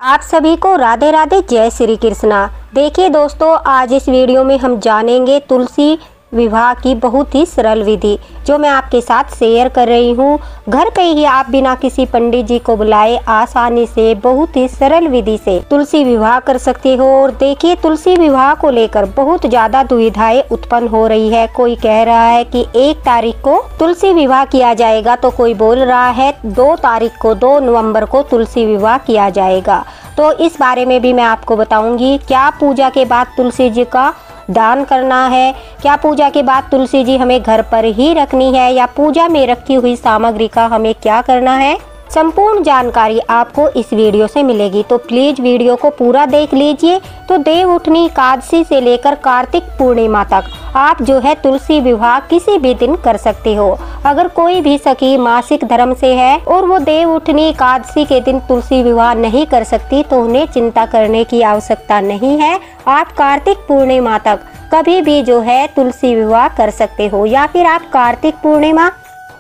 आप सभी को राधे राधे, जय श्री कृष्णा। देखिए दोस्तों, आज इस वीडियो में हम जानेंगे तुलसी विवाह की बहुत ही सरल विधि जो मैं आपके साथ शेयर कर रही हूँ। घर पे ही आप बिना किसी पंडित जी को बुलाए आसानी से बहुत ही सरल विधि से तुलसी विवाह कर सकते हो। और देखिए, तुलसी विवाह को लेकर बहुत ज्यादा दुविधाएं उत्पन्न हो रही है। कोई कह रहा है कि 1 तारीख को तुलसी विवाह किया जाएगा, तो कोई बोल रहा है 2 तारीख को 2 नवंबर को तुलसी विवाह किया जाएगा। तो इस बारे में भी मैं आपको बताऊंगी। क्या पूजा के बाद तुलसी जी का दान करना है, क्या पूजा के बाद तुलसी जी हमें घर पर ही रखनी है, या पूजा में रखी हुई सामग्री का हमें क्या करना है, संपूर्ण जानकारी आपको इस वीडियो से मिलेगी। तो प्लीज वीडियो को पूरा देख लीजिए। तो देव उठनी एकादशी से लेकर कार्तिक पूर्णिमा तक आप जो है तुलसी विवाह किसी भी दिन कर सकते हो। अगर कोई भी सखी मासिक धर्म से है और वो देव उठनी एकादशी के दिन तुलसी विवाह नहीं कर सकती, तो उन्हें चिंता करने की आवश्यकता नहीं है। आप कार्तिक पूर्णिमा तक कभी भी जो है तुलसी विवाह कर सकते हो, या फिर आप कार्तिक पूर्णिमा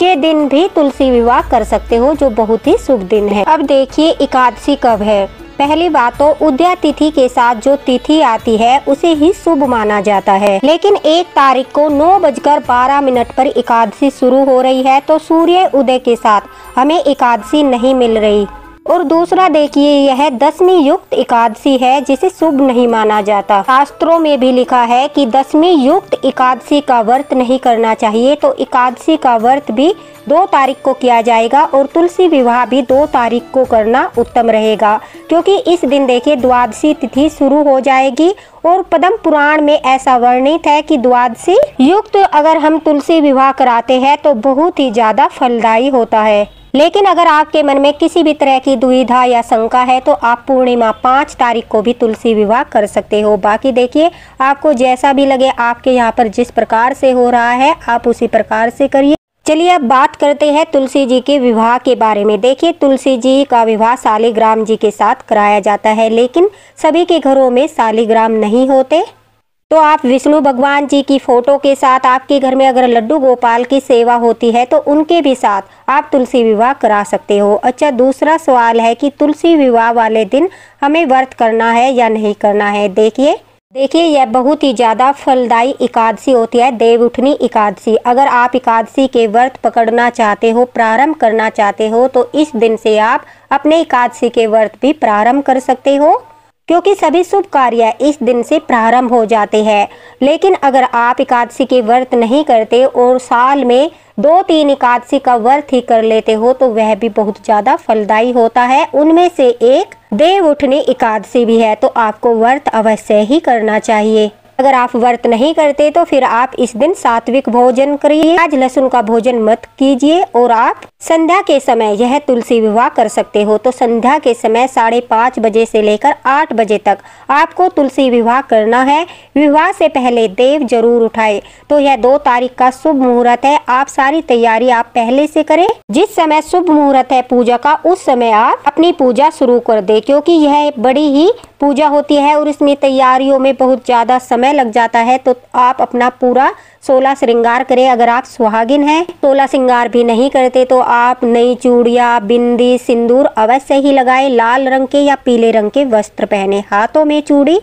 के दिन भी तुलसी विवाह कर सकते हो, जो बहुत ही शुभ दिन है। अब देखिए, एकादशी कब है। पहली बात तो उदया तिथि के साथ जो तिथि आती है उसे ही शुभ माना जाता है। लेकिन 1 तारीख को 9:12 पर एकादशी शुरू हो रही है, तो सूर्य उदय के साथ हमें एकादशी नहीं मिल रही। और दूसरा देखिए, यह दशमी युक्त एकादशी है जिसे शुभ नहीं माना जाता। शास्त्रों में भी लिखा है कि दशमी युक्त एकादशी का व्रत नहीं करना चाहिए। तो एकादशी का व्रत भी 2 तारीख को किया जाएगा और तुलसी विवाह भी 2 तारीख को करना उत्तम रहेगा, क्योंकि इस दिन देखिए द्वादशी तिथि शुरू हो जाएगी। और पद्म पुराण में ऐसा वर्णित है कि द्वादशी युक्त अगर हम तुलसी विवाह कराते हैं तो बहुत ही ज्यादा फलदायी होता है। लेकिन अगर आपके मन में किसी भी तरह की दुविधा या शंका है तो आप पूर्णिमा 5 तारीख को भी तुलसी विवाह कर सकते हो। बाकी देखिए, आपको जैसा भी लगे, आपके यहाँ पर जिस प्रकार से हो रहा है आप उसी प्रकार से करिए। चलिए अब बात करते हैं तुलसी जी के विवाह के बारे में। देखिए, तुलसी जी का विवाह शालिग्राम जी के साथ कराया जाता है, लेकिन सभी के घरों में शालिग्राम नहीं होते। तो आप विष्णु भगवान जी की फोटो के साथ, आपके घर में अगर लड्डू गोपाल की सेवा होती है तो उनके भी साथ आप तुलसी विवाह करा सकते हो। अच्छा, दूसरा सवाल है कि तुलसी विवाह वाले दिन हमें व्रत करना है या नहीं करना है। देखिए, यह बहुत ही ज्यादा फलदायी एकादशी होती है, देव उठनी एकादशी। अगर आप एकादशी के व्रत पकड़ना चाहते हो, प्रारंभ करना चाहते हो, तो इस दिन से आप अपने एकादशी के व्रत भी प्रारंभ कर सकते हो, क्योंकि सभी शुभ कार्य इस दिन से प्रारंभ हो जाते हैं। लेकिन अगर आप एकादशी के व्रत नहीं करते और साल में 2-3 एकादशी का व्रत ही कर लेते हो, तो वह भी बहुत ज्यादा फलदायी होता है। उनमें से एक देव उठनी एकादशी भी है, तो आपको व्रत अवश्य ही करना चाहिए। अगर आप व्रत नहीं करते तो फिर आप इस दिन सात्विक भोजन करिए, आज लहसुन का भोजन मत कीजिए। और आप संध्या के समय यह तुलसी विवाह कर सकते हो। तो संध्या के समय 5:30 बजे से लेकर 8 बजे तक आपको तुलसी विवाह करना है। विवाह से पहले देव जरूर उठाए। तो यह 2 तारीख का शुभ मुहूर्त है। आप सारी तैयारी आप पहले से करें। जिस समय शुभ मुहूर्त है पूजा का, उस समय आप अपनी पूजा शुरू कर दे, क्योंकि यह बड़ी ही पूजा होती है और इसमें तैयारियों में बहुत ज्यादा समय लग जाता है। तो आप अपना पूरा 16 श्रृंगार करें। अगर आप सुहागिन हैं, 16 श्रृंगार भी नहीं करते, तो आप नई चूड़ियां, बिंदी, सिंदूर अवश्य ही लगाए। लाल रंग के या पीले रंग के वस्त्र पहने, हाथों में चूड़ी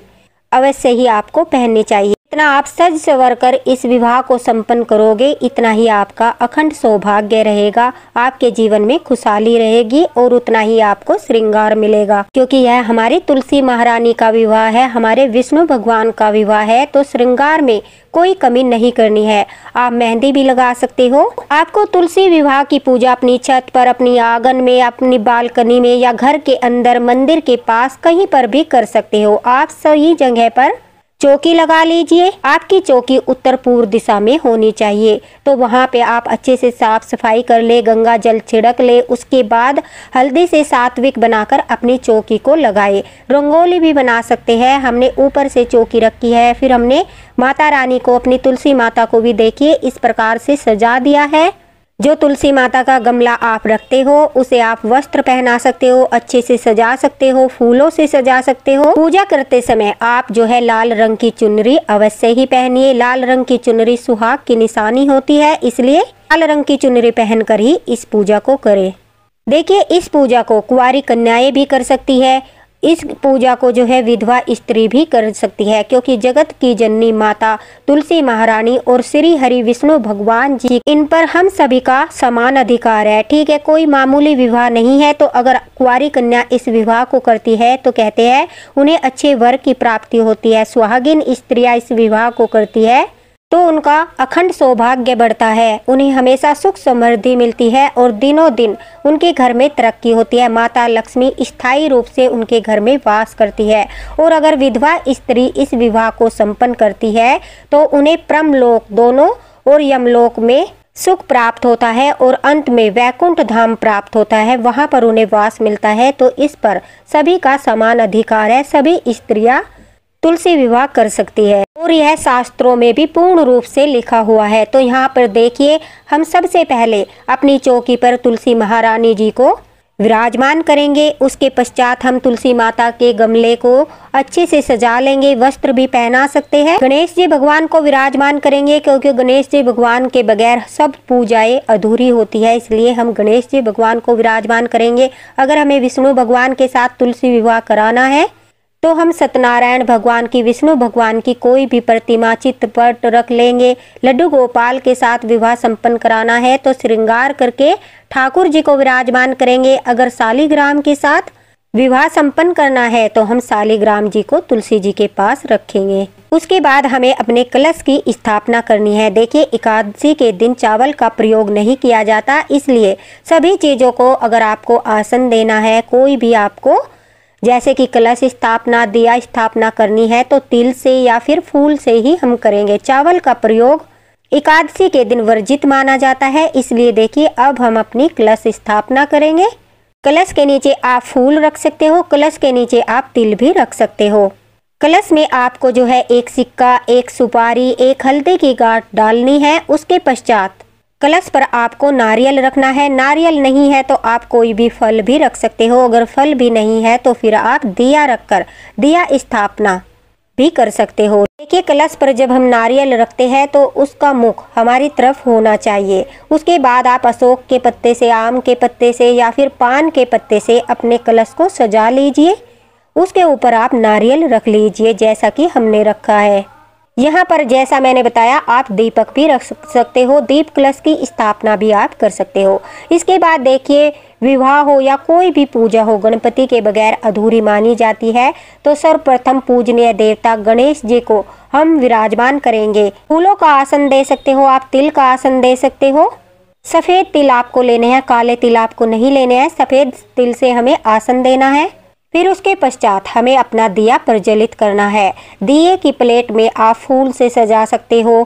अवश्य ही आपको पहननी चाहिए। इतना आप सज सवर कर इस विवाह को संपन्न करोगे, इतना ही आपका अखंड सौभाग्य रहेगा, आपके जीवन में खुशहाली रहेगी और उतना ही आपको श्रृंगार मिलेगा। क्योंकि यह हमारी तुलसी महारानी का विवाह है, हमारे विष्णु भगवान का विवाह है, तो श्रृंगार में कोई कमी नहीं करनी है। आप मेहंदी भी लगा सकते हो। आपको तुलसी विवाह की पूजा अपनी छत पर, अपनी आंगन में, अपनी बालकनी में या घर के अंदर, मंदिर के पास कहीं पर भी कर सकते हो। आप सही जगह पर चौकी लगा लीजिए। आपकी चौकी उत्तर पूर्व दिशा में होनी चाहिए। तो वहाँ पे आप अच्छे से साफ सफाई कर ले, गंगा जल छिड़क ले। उसके बाद हल्दी से सात्विक बनाकर अपनी चौकी को लगाए। रंगोली भी बना सकते हैं। हमने ऊपर से चौकी रखी है, फिर हमने माता रानी को, अपनी तुलसी माता को भी देखिए इस प्रकार से सजा दिया है। जो तुलसी माता का गमला आप रखते हो उसे आप वस्त्र पहना सकते हो, अच्छे से सजा सकते हो, फूलों से सजा सकते हो। पूजा करते समय आप जो है लाल रंग की चुनरी अवश्य ही पहनिए। लाल रंग की चुनरी सुहाग की निशानी होती है, इसलिए लाल रंग की चुनरी पहनकर ही इस पूजा को करें। देखिए, इस पूजा को कुंवारी कन्याएं भी कर सकती है। इस पूजा को जो है विधवा स्त्री भी कर सकती है, क्योंकि जगत की जननी माता तुलसी महारानी और श्री हरि विष्णु भगवान जी, इन पर हम सभी का समान अधिकार है। ठीक है, कोई मामूली विवाह नहीं है। तो अगर कुंवारी कन्या इस विवाह को करती है तो कहते हैं उन्हें अच्छे वर की प्राप्ति होती है। सुहागिन स्त्रियां इस विवाह को करती है तो उनका अखंड सौभाग्य बढ़ता है, उन्हें हमेशा सुख समृद्धि मिलती है और दिनों दिन उनके घर में तरक्की होती है। माता लक्ष्मी स्थायी रूप से उनके घर में वास करती है। और अगर विधवा स्त्री इस विवाह को संपन्न करती है तो उन्हें परमलोक दोनों और यमलोक में सुख प्राप्त होता है और अंत में वैकुंठ धाम प्राप्त होता है, वहां पर उन्हें वास मिलता है। तो इस पर सभी का समान अधिकार है, सभी स्त्रियां तुलसी विवाह कर सकती है और यह शास्त्रों में भी पूर्ण रूप से लिखा हुआ है। तो यहाँ पर देखिए, हम सबसे पहले अपनी चौकी पर तुलसी महारानी जी को विराजमान करेंगे। उसके पश्चात हम तुलसी माता के गमले को अच्छे से सजा लेंगे, वस्त्र भी पहना सकते हैं। गणेश जी भगवान को विराजमान करेंगे, क्योंकि गणेश जी भगवान के बगैर सब पूजाएं अधूरी होती है, इसलिए हम गणेश जी भगवान को विराजमान करेंगे। अगर हमें विष्णु भगवान के साथ तुलसी विवाह कराना है तो हम सत्यनारायण भगवान की, विष्णु भगवान की कोई भी प्रतिमा चित्रपट रख लेंगे। लड्डू गोपाल के साथ विवाह संपन्न कराना है तो श्रृंगार करके ठाकुर जी को विराजमान करेंगे। अगर शालिग्राम के साथ विवाह संपन्न करना है तो हम शालिग्राम जी को तुलसी जी के पास रखेंगे। उसके बाद हमें अपने कलश की स्थापना करनी है। देखिए, एकादशी के दिन चावल का प्रयोग नहीं किया जाता, इसलिए सभी चीजों को, अगर आपको आसन देना है, कोई भी आपको जैसे कि कलश स्थापना, दिया स्थापना करनी है तो तिल से या फिर फूल से ही हम करेंगे। चावल का प्रयोग एकादशी के दिन वर्जित माना जाता है, इसलिए देखिए अब हम अपनी कलश स्थापना करेंगे। कलश के नीचे आप फूल रख सकते हो, कलश के नीचे आप तिल भी रख सकते हो। कलश में आपको जो है एक सिक्का, एक सुपारी, एक हल्दी की गांठ डालनी है। उसके पश्चात कलश पर आपको नारियल रखना है। नारियल नहीं है तो आप कोई भी फल भी रख सकते हो। अगर फल भी नहीं है तो फिर आप दिया रखकर दिया स्थापना भी कर सकते हो। देखिए, कलश पर जब हम नारियल रखते हैं तो उसका मुख हमारी तरफ होना चाहिए। उसके बाद आप अशोक के पत्ते से, आम के पत्ते से या फिर पान के पत्ते से अपने कलश को सजा लीजिए। उसके ऊपर आप नारियल रख लीजिए जैसा कि हमने रखा है। यहाँ पर जैसा मैंने बताया आप दीपक भी रख सकते हो, दीप कलश की स्थापना भी आप कर सकते हो। इसके बाद देखिए, विवाह हो या कोई भी पूजा हो, गणपति के बगैर अधूरी मानी जाती है। तो सर्वप्रथम पूजनीय देवता गणेश जी को हम विराजमान करेंगे। फूलों का आसन दे सकते हो आप, तिल का आसन दे सकते हो। सफेद तिल आपको लेने हैं, काले तिल आपको नहीं लेने हैं। सफेद तिल से हमें आसन देना है। फिर उसके पश्चात हमें अपना दिया प्रज्वलित करना है। दिए की प्लेट में आप फूल से सजा सकते हो।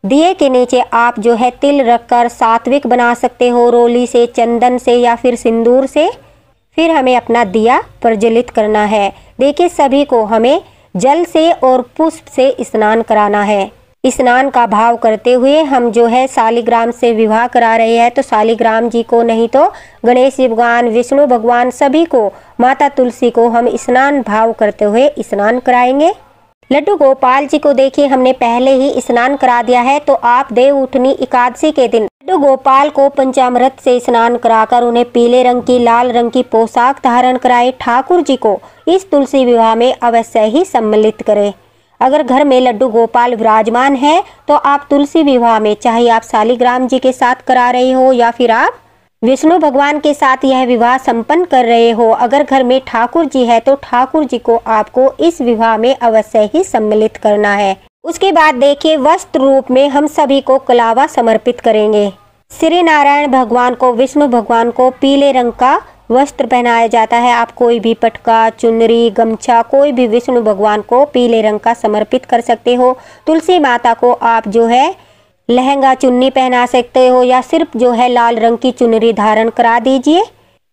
दिए के नीचे आप जो है तिल रखकर सात्विक बना सकते हो, रोली से, चंदन से या फिर सिंदूर से। फिर हमें अपना दिया प्रज्वलित करना है। देखिए, सभी को हमें जल से और पुष्प से स्नान कराना है। स्नान का भाव करते हुए हम जो है शालिग्राम से विवाह करा रहे हैं, तो शालिग्राम जी को नहीं तो गणेश भगवान, विष्णु भगवान, सभी को, माता तुलसी को हम स्नान भाव करते हुए स्नान कराएंगे। लड्डू गोपाल जी को देखिए हमने पहले ही स्नान करा दिया है। तो आप देव उठनी एकादशी के दिन लड्डू गोपाल को पंचामृत से स्नान कराकर उन्हें पीले रंग की, लाल रंग की पोशाक धारण कराए। ठाकुर जी को इस तुलसी विवाह में अवश्य ही सम्मिलित करें। अगर घर में लड्डू गोपाल विराजमान है तो आप तुलसी विवाह में, चाहे आप शालिग्राम जी के साथ करा रहे हो या फिर आप विष्णु भगवान के साथ यह विवाह संपन्न कर रहे हो, अगर घर में ठाकुर जी है तो ठाकुर जी को आपको इस विवाह में अवश्य ही सम्मिलित करना है। उसके बाद देखिए, वस्त्र रूप में हम सभी को कलावा समर्पित करेंगे। श्री नारायण भगवान को, विष्णु भगवान को पीले रंग का वस्त्र पहनाया जाता है। आप कोई भी पटका, चुनरी, गमछा, कोई भी विष्णु भगवान को पीले रंग का समर्पित कर सकते हो। तुलसी माता को आप जो है लहंगा चुन्नी पहना सकते हो या सिर्फ जो है लाल रंग की चुनरी धारण करा दीजिए।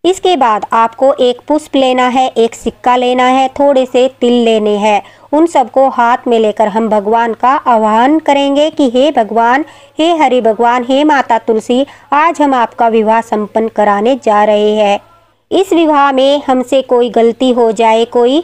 इसके बाद आपको एक पुष्प लेना है, एक सिक्का लेना है, थोड़े से तिल लेने हैं। उन सबको हाथ में लेकर हम भगवान का आह्वान करेंगे कि हे भगवान, हे हरि भगवान, हे माता तुलसी, आज हम आपका विवाह संपन्न कराने जा रहे हैं। इस विवाह में हमसे कोई गलती हो जाए, कोई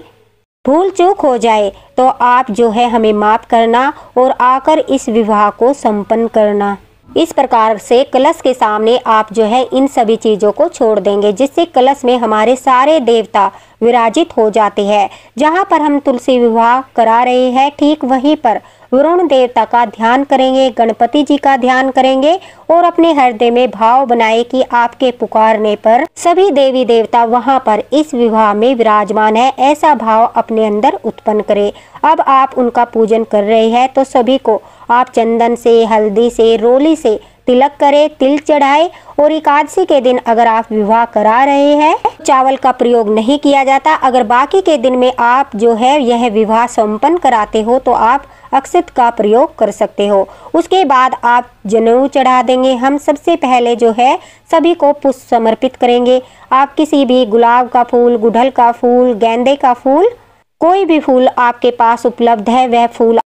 भूल चूक हो जाए तो आप जो है हमें माफ़ करना और आकर इस विवाह को संपन्न करना। इस प्रकार से कलश के सामने आप जो है इन सभी चीजों को छोड़ देंगे, जिससे कलश में हमारे सारे देवता विराजित हो जाते हैं। जहाँ पर हम तुलसी विवाह करा रहे हैं ठीक वहीं पर वरुण देवता का ध्यान करेंगे, गणपति जी का ध्यान करेंगे और अपने हृदय में भाव बनाए कि आपके पुकारने पर सभी देवी देवता वहां पर इस विवाह में विराजमान है, ऐसा भाव अपने अंदर उत्पन्न करें। अब आप उनका पूजन कर रहे हैं तो सभी को आप चंदन से, हल्दी से, रोली से तिलक करें, तिल चढ़ाए। और एकादशी के दिन अगर आप विवाह करा रहे हैं चावल का प्रयोग नहीं किया जाता। अगर बाकी के दिन में आप जो है यह विवाह संपन्न कराते हो तो आप अक्षत का प्रयोग कर सकते हो। उसके बाद आप जनेऊ चढ़ा देंगे। हम सबसे पहले जो है सभी को पुष्प समर्पित करेंगे। आप किसी भी गुलाब का फूल, गुड़हल का फूल, गेंदे का फूल, कोई भी फूल आपके पास उपलब्ध है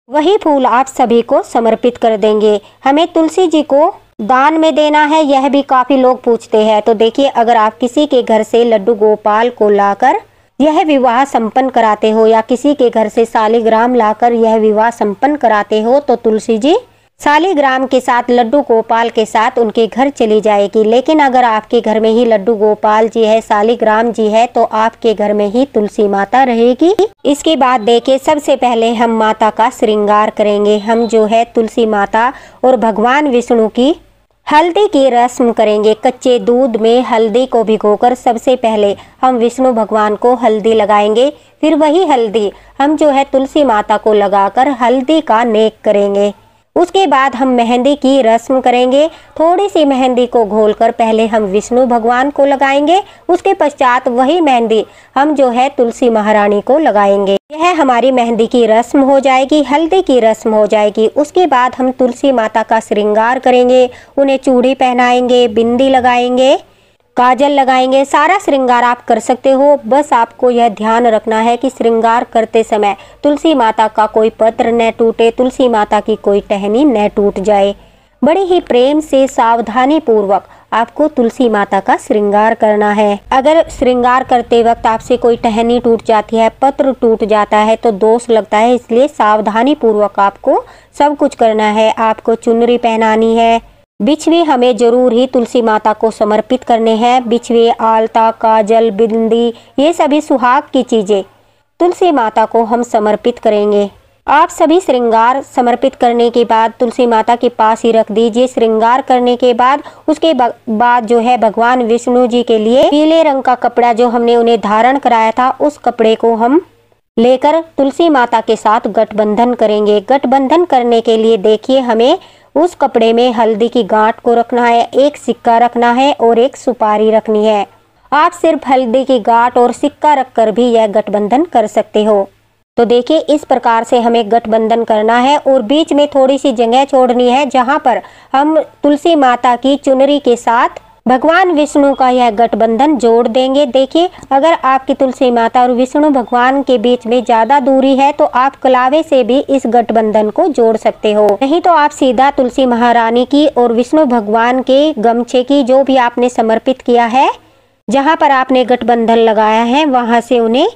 वही फूल आप सभी को समर्पित कर देंगे। हमें तुलसी जी को दान में देना है, यह भी काफी लोग पूछते हैं। तो देखिए, अगर आप किसी के घर से लड्डू गोपाल को लाकर यह विवाह संपन्न कराते हो या किसी के घर से शालिग्राम लाकर यह विवाह संपन्न कराते हो तो तुलसी जी शालिग्राम के साथ लड्डू गोपाल के साथ उनके घर चली जाएगी। लेकिन अगर आपके घर में ही लड्डू गोपाल जी है, शालिग्राम जी है, तो आपके घर में ही तुलसी माता रहेगी। इसके बाद देखिए, सबसे पहले हम माता का श्रृंगार करेंगे। हम जो है तुलसी माता और भगवान विष्णु की हल्दी की रस्म करेंगे। कच्चे दूध में हल्दी को भिगोकर सबसे पहले हम विष्णु भगवान को हल्दी लगाएंगे। फिर वही हल्दी हम जो है तुलसी माता को लगाकर हल्दी का नेक करेंगे। उसके बाद हम मेहंदी की रस्म करेंगे। थोड़ी सी मेहंदी को घोलकर पहले हम विष्णु भगवान को लगाएंगे। उसके पश्चात वही मेहंदी हम जो है तुलसी महारानी को लगाएंगे। यह हमारी मेहंदी की रस्म हो जाएगी, हल्दी की रस्म हो जाएगी। उसके बाद हम तुलसी माता का श्रृंगार करेंगे। उन्हें चूड़ी पहनाएंगे, बिंदी लगाएंगे, काजल लगाएंगे। सारा श्रृंगार आप कर सकते हो। बस आपको यह ध्यान रखना है कि श्रृंगार करते समय तुलसी माता का कोई पत्र न टूटे, तुलसी माता की कोई टहनी न टूट जाए। बड़े ही प्रेम से सावधानी पूर्वक आपको तुलसी माता का श्रृंगार करना है। अगर श्रृंगार करते वक्त आपसे कोई टहनी टूट जाती है, पत्र टूट जाता है तो दोष लगता है। इसलिए सावधानी पूर्वक आपको सब कुछ करना है। आपको चुनरी पहनानी है। बिछवे हमें जरूर ही तुलसी माता को समर्पित करने हैं। बिछवे, आलता, काजल, बिंदी, ये सभी सुहाग की चीजें तुलसी माता को हम समर्पित करेंगे। आप सभी श्रृंगार समर्पित करने के बाद तुलसी माता के पास ही रख दीजिए। श्रृंगार करने के बाद उसके बाद जो है भगवान विष्णु जी के लिए पीले रंग का कपड़ा जो हमने उन्हें धारण कराया था, उस कपड़े को हम लेकर तुलसी माता के साथ गठबंधन करेंगे। गठबंधन करने के लिए देखिए, हमें उस कपड़े में हल्दी की गांठ को रखना है, एक सिक्का रखना है और एक सुपारी रखनी है। आप सिर्फ हल्दी की गांठ और सिक्का रखकर भी यह गठबंधन कर सकते हो। तो देखिए, इस प्रकार से हमें गठबंधन करना है और बीच में थोड़ी सी जगह छोड़नी है जहां पर हम तुलसी माता की चुनरी के साथ भगवान विष्णु का यह गठबंधन जोड़ देंगे। देखिए, अगर आपकी तुलसी माता और विष्णु भगवान के बीच में ज्यादा दूरी है तो आप कलावे से भी इस गठबंधन को जोड़ सकते हो। नहीं तो आप सीधा तुलसी महारानी की और विष्णु भगवान के गमछे की, जो भी आपने समर्पित किया है, जहाँ पर आपने गठबंधन लगाया है, वहां से उन्हें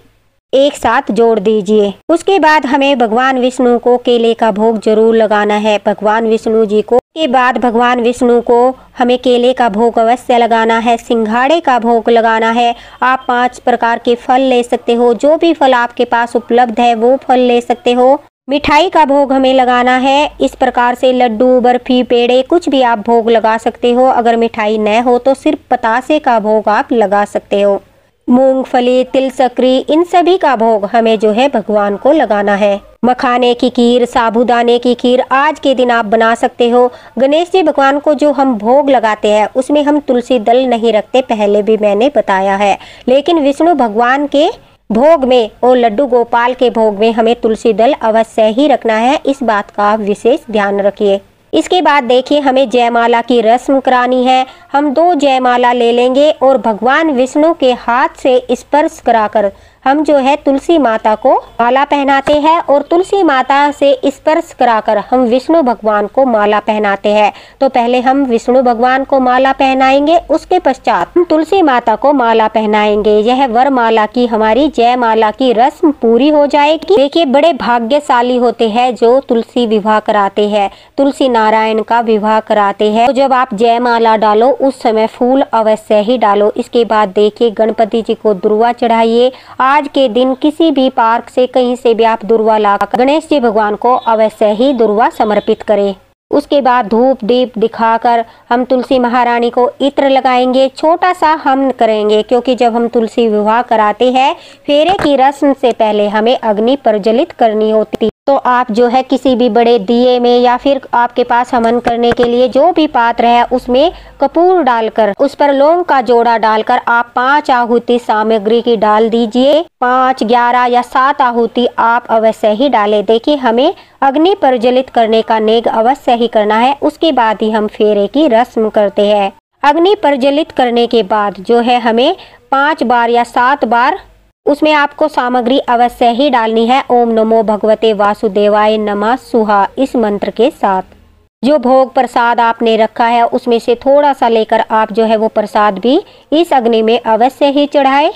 एक साथ जोड़ दीजिए। उसके बाद हमें भगवान विष्णु को केले का भोग जरूर लगाना है। भगवान विष्णु जी को के बाद भगवान विष्णु को हमें केले का भोग अवश्य लगाना है, सिंघाड़े का भोग लगाना है। आप 5 प्रकार के फल ले सकते हो। जो भी फल आपके पास उपलब्ध है वो फल ले सकते हो। मिठाई का भोग हमें लगाना है। इस प्रकार से लड्डू, बर्फी, पेड़े, कुछ भी आप भोग लगा सकते हो। अगर मिठाई न हो तो सिर्फ पतासे का भोग आप लगा सकते हो। मूंगफली, तिल, सकरी, इन सभी का भोग हमें जो है भगवान को लगाना है। मखाने की खीर, साबूदाने की खीर आज के दिन आप बना सकते हो। गणेश जी भगवान को जो हम भोग लगाते हैं उसमें हम तुलसी दल नहीं रखते, पहले भी मैंने बताया है। लेकिन विष्णु भगवान के भोग में और लड्डू गोपाल के भोग में हमें तुलसी दल अवश्य ही रखना है। इस बात का आप विशेष ध्यान रखिए। इसके बाद देखिए, हमें जयमाला की रस्म करानी है। हम 2 जयमाला ले लेंगे और भगवान विष्णु के हाथ से स्पर्श कराकर हम जो है तुलसी माता को माला पहनाते हैं और तुलसी माता से स्पर्श कराकर हम विष्णु भगवान को माला पहनाते हैं। तो पहले हम विष्णु भगवान को माला पहनाएंगे, उसके पश्चात हम तुलसी माता को माला पहनाएंगे। यह वरमाला की हमारी जयमाला की रस्म पूरी हो जाएगी। देखिए, बड़े भाग्यशाली होते हैं जो तुलसी विवाह कराते हैं, तुलसी नारायण का विवाह कराते हैं। तो जब आप जयमाला डालो उस समय फूल अवश्य ही डालो। इसके बाद देखिए, गणपति जी को दुर्वा चढ़ाइए। आज के दिन किसी भी पार्क से कहीं से भी आप दुर्वा लाकर गणेश जी भगवान को अवश्य ही दुर्वा समर्पित करें। उसके बाद धूप दीप दिखाकर हम तुलसी महारानी को इत्र लगाएंगे। छोटा सा हम करेंगे क्योंकि जब हम तुलसी विवाह कराते हैं फेरे की रस्म से पहले हमें अग्नि प्रज्वलित करनी होती। तो आप जो है किसी भी बड़े दिए में या फिर आपके पास हवन करने के लिए जो भी पात्र है उसमें कपूर डालकर उस पर लौंग का जोड़ा डालकर आप 5 आहुति सामग्री की डाल दीजिए। 5, 11 या 7 आहुति आप अवश्य ही डालें। देखिए, हमें अग्नि प्रज्वलित करने का नेग अवश्य ही करना है। उसके बाद ही हम फेरे की रस्म करते हैं। अग्नि प्रज्वलित करने के बाद जो है हमें 5 बार या 7 बार उसमें आपको सामग्री अवश्य ही डालनी है। ओम नमो भगवते वासुदेवाय नमः सुहा इस मंत्र के साथ जो भोग प्रसाद आपने रखा है उसमें से थोड़ा सा लेकर आप जो है वो प्रसाद भी इस अग्नि में अवश्य ही चढ़ाए।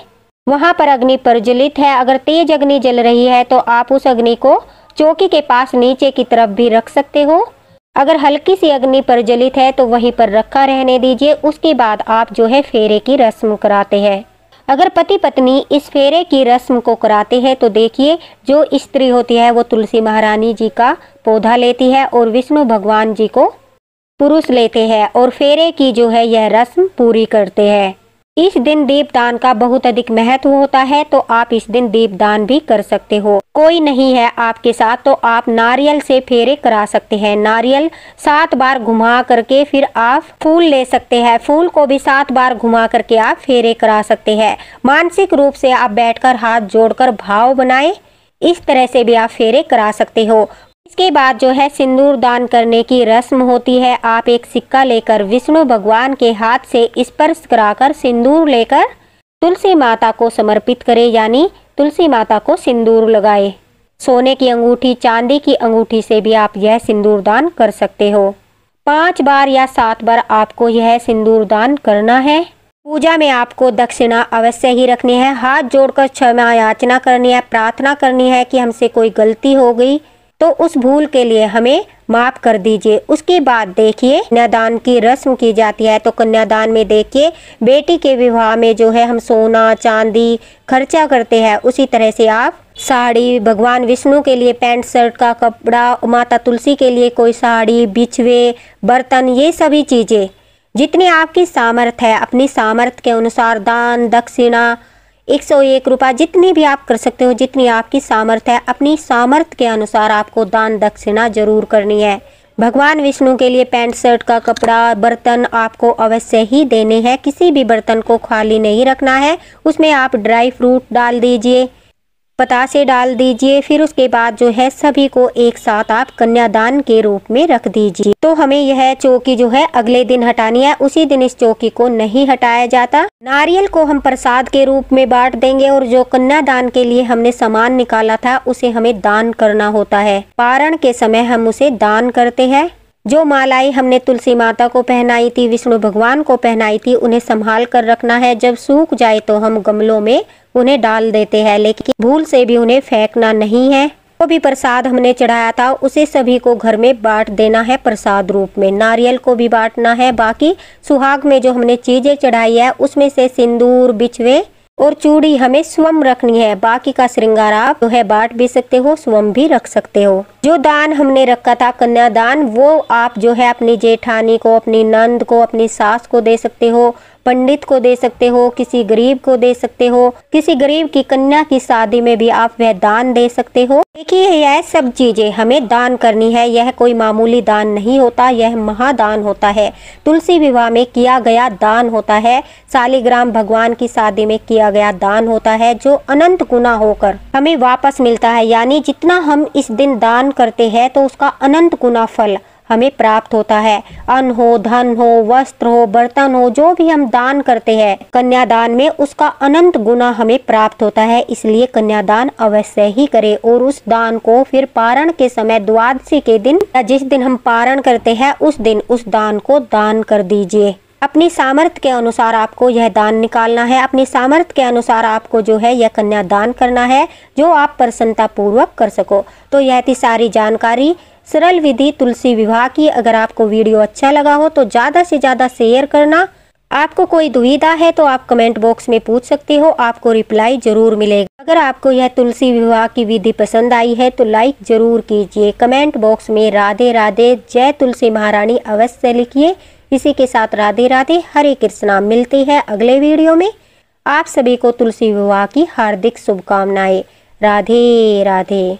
वहां पर अग्नि प्रज्वलित है, अगर तेज अग्नि जल रही है तो आप उस अग्नि को चौकी के पास नीचे की तरफ भी रख सकते हो। अगर हल्की सी अग्नि प्रज्वलित है तो वहीं पर रखा रहने दीजिए। उसके बाद आप जो है फेरे की रस्म कराते हैं। अगर पति पत्नी इस फेरे की रस्म को कराते हैं तो देखिए, जो स्त्री होती है वो तुलसी महारानी जी का पौधा लेती है और विष्णु भगवान जी को पुरुष लेते हैं और फेरे की जो है यह रस्म पूरी करते हैं। इस दिन दीपदान का बहुत अधिक महत्व होता है, तो आप इस दिन दीपदान भी कर सकते हो। कोई नहीं है आपके साथ तो आप नारियल से फेरे करा सकते हैं। नारियल 7 बार घुमा करके फिर आप फूल ले सकते हैं। फूल को भी 7 बार घुमा करके आप फेरे करा सकते हैं। मानसिक रूप से आप बैठकर हाथ जोड़कर भाव बनाए, इस तरह से भी आप फेरे करा सकते हो। इसके बाद जो है सिंदूर दान करने की रस्म होती है। आप एक सिक्का लेकर विष्णु भगवान के हाथ से स्पर्श कराकर सिंदूर लेकर तुलसी माता को समर्पित करें, यानी तुलसी माता को सिंदूर लगाए। सोने की अंगूठी, चांदी की अंगूठी से भी आप यह सिंदूर दान कर सकते हो। 5 बार या 7 बार आपको यह सिंदूर दान करना है। पूजा में आपको दक्षिणा अवश्य ही रखनी है। हाथ जोड़कर क्षमा याचना करनी है, प्रार्थना करनी है कि हमसे कोई गलती हो गई तो उस भूल के लिए हमें माफ कर दीजिए। उसके बाद देखिए, कन्यादान की रस्म की जाती है। तो कन्यादान में देखिए, बेटी के विवाह में जो है हम सोना चांदी खर्चा करते हैं, उसी तरह से आप साड़ी, भगवान विष्णु के लिए पैंट शर्ट का कपड़ा, माता तुलसी के लिए कोई साड़ी, बिछवे, बर्तन, ये सभी चीजें जितनी आपकी सामर्थ्य है अपनी सामर्थ्य के अनुसार दान दक्षिणा 101 रुपये जितनी भी आप कर सकते हो, जितनी आपकी सामर्थ्य है अपनी सामर्थ्य के अनुसार आपको दान दक्षिणा जरूर करनी है। भगवान विष्णु के लिए पैंट शर्ट का कपड़ा, बर्तन आपको अवश्य ही देने हैं। किसी भी बर्तन को खाली नहीं रखना है। उसमें आप ड्राई फ्रूट डाल दीजिए, पतासे डाल दीजिए। फिर उसके बाद जो है सभी को एक साथ आप कन्यादान के रूप में रख दीजिए। तो हमें यह चौकी जो है अगले दिन हटानी है, उसी दिन इस चौकी को नहीं हटाया जाता। नारियल को हम प्रसाद के रूप में बांट देंगे और जो कन्यादान के लिए हमने सामान निकाला था उसे हमें दान करना होता है। पारण के समय हम उसे दान करते हैं। जो मालाएं हमने तुलसी माता को पहनाई थी, विष्णु भगवान को पहनाई थी, उन्हें संभाल कर रखना है। जब सूख जाए तो हम गमलों में उन्हें डाल देते हैं, लेकिन भूल से भी उन्हें फेंकना नहीं है। जो भी प्रसाद हमने चढ़ाया था उसे सभी को घर में बांट देना है प्रसाद रूप में। नारियल को भी बांटना है। बाकी सुहाग में जो हमने चीजें चढ़ाई है उसमें से सिंदूर, बिछवे और चूड़ी हमें स्वयं रखनी है। बाकी का श्रृंगार आप जो है बांट भी सकते हो, स्वयं भी रख सकते हो। जो दान हमने रखा था कन्यादान, वो आप जो है अपनी जेठानी को, अपनी नंद को, अपनी सास को दे सकते हो, पंडित को दे सकते हो, किसी गरीब को दे सकते हो। किसी गरीब की कन्या की शादी में भी आप वह दान दे सकते हो। देखिए, यह सब चीजें हमें दान करनी है। यह कोई मामूली दान नहीं होता, यह महादान होता है। तुलसी विवाह में किया गया दान होता है, शालिग्राम भगवान की शादी में किया गया दान होता है, जो अनंत गुना होकर हमें वापस मिलता है। यानी जितना हम इस दिन दान करते हैं तो उसका अनंत गुना फल हमें प्राप्त होता है। अन्न हो, धन हो, वस्त्र हो, बर्तन हो, जो भी हम दान करते हैं कन्यादान में, उसका अनंत गुना हमें प्राप्त होता है। इसलिए कन्यादान अवश्य ही करें और उस दान को फिर पारण के समय द्वादशी के दिन या जिस दिन हम पारण करते हैं उस दिन उस दान को दान कर दीजिए। अपनी सामर्थ्य के अनुसार आपको यह दान निकालना है। अपनी सामर्थ्य के अनुसार आपको जो है यह कन्यादान करना है, जो आप प्रसन्नता पूर्वक कर सको। तो यह थी सारी जानकारी, सरल विधि तुलसी विवाह की। अगर आपको वीडियो अच्छा लगा हो तो ज़्यादा से ज़्यादा शेयर करना। आपको कोई दुविधा है तो आप कमेंट बॉक्स में पूछ सकते हो, आपको रिप्लाई जरूर मिलेगा। अगर आपको यह तुलसी विवाह की विधि पसंद आई है तो लाइक जरूर कीजिए। कमेंट बॉक्स में राधे राधे, जय तुलसी महारानी अवश्य लिखिए। इसी के साथ राधे राधे, हरे कृष्णा। मिलते हैं अगले वीडियो में। आप सभी को तुलसी विवाह की हार्दिक शुभकामनाएं। राधे राधे।